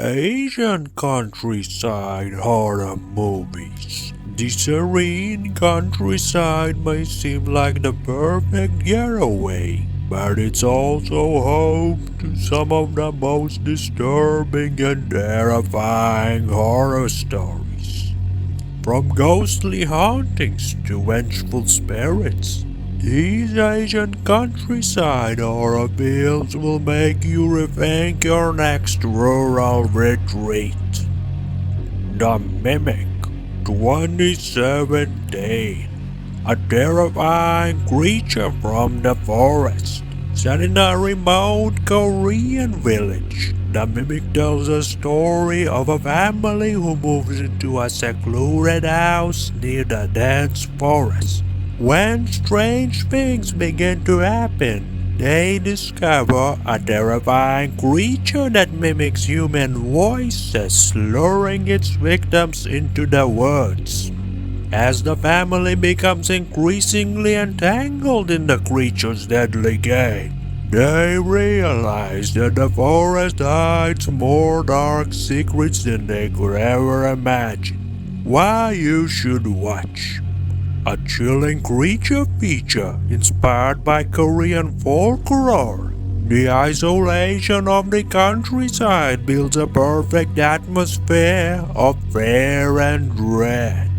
Asian countryside horror movies. The serene countryside may seem like the perfect getaway, but it's also home to some of the most disturbing and terrifying horror stories. From ghostly hauntings to vengeful spirits, these Asian countryside horror films will make you rethink your next rural retreat. The Mimic 2017. A terrifying creature from the forest. Set in a remote Korean village, the Mimic tells a story of a family who moves into a secluded house near the dense forest. When strange things begin to happen, they discover a terrifying creature that mimics human voices, luring its victims into the woods. As the family becomes increasingly entangled in the creature's deadly game, they realize that the forest hides more dark secrets than they could ever imagine. Why you should watch. A chilling creature feature inspired by Korean folklore. The isolation of the countryside builds a perfect atmosphere of fear and dread.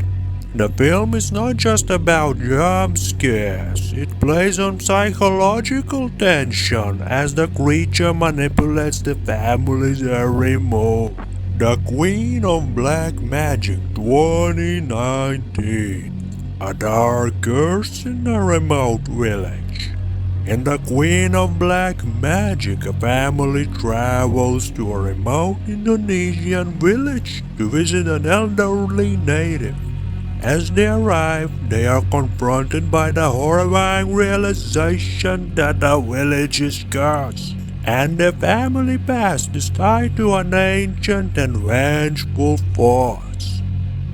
The film is not just about jump scares, it plays on psychological tension as the creature manipulates the family's every move. The Queen of Black Magic 2019. A dark curse in a remote village. In The Queen of Black Magic, a family travels to a remote Indonesian village to visit an elderly native. As they arrive, they are confronted by the horrifying realization that the village is cursed, and their family past is tied to an ancient and vengeful force.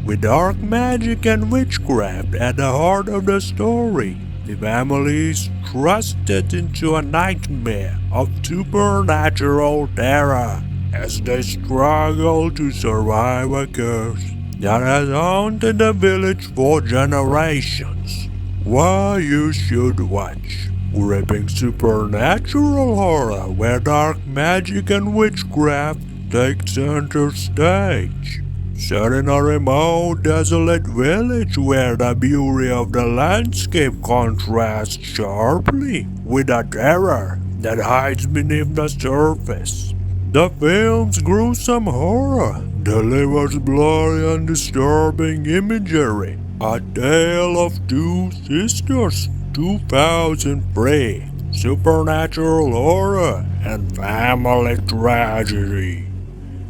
With dark magic and witchcraft at the heart of the story, the family is thrusted into a nightmare of supernatural terror as they struggle to survive a curse that has haunted the village for generations. Why you should watch. Gripping supernatural horror where dark magic and witchcraft take center stage. Set in a remote, desolate village where the beauty of the landscape contrasts sharply with the terror that hides beneath the surface. The film's gruesome horror delivers blurry and disturbing imagery. A Tale of Two Sisters 2003. Supernatural horror and family tragedy.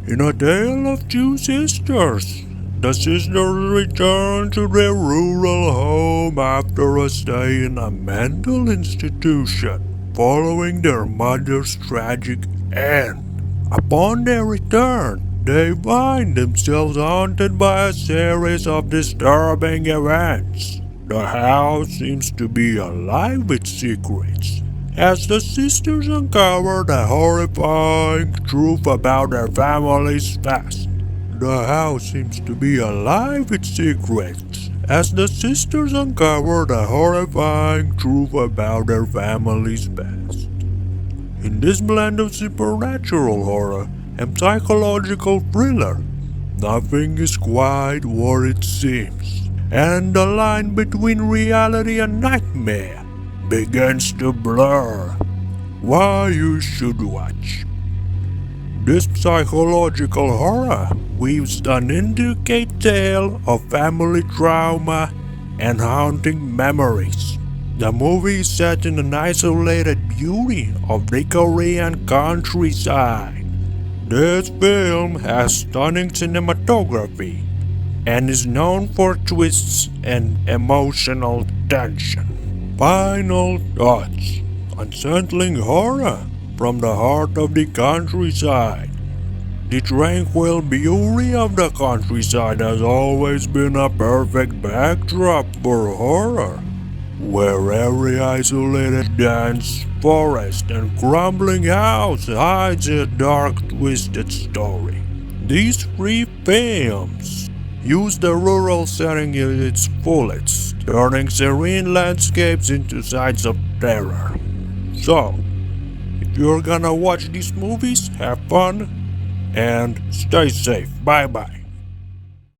In A Tale of Two Sisters, the sisters return to their rural home after a stay in a mental institution following their mother's tragic end. Upon their return, they find themselves haunted by a series of disturbing events. The house seems to be alive with secrets, as the sisters uncover the horrifying truth about their family's past. The house seems to be alive with secrets, as the sisters uncover the horrifying truth about their family's past. In this blend of supernatural horror and psychological thriller, nothing is quite what it seems, and the line between reality and nightmare begins to blur. Why you should watch. This psychological horror weaves an intricate tale of family trauma and haunting memories. The movie is set in an isolated beauty of the Korean countryside. This film has stunning cinematography and is known for twists and emotional tension. Final thoughts. Unsettling horror from the heart of the countryside. The tranquil beauty of the countryside has always been a perfect backdrop for horror, where every isolated dense forest and crumbling house hides a dark, twisted story. These three films use the rural setting in its fullest, turning serene landscapes into sites of terror. So, if you're gonna watch these movies, have fun and stay safe. Bye bye.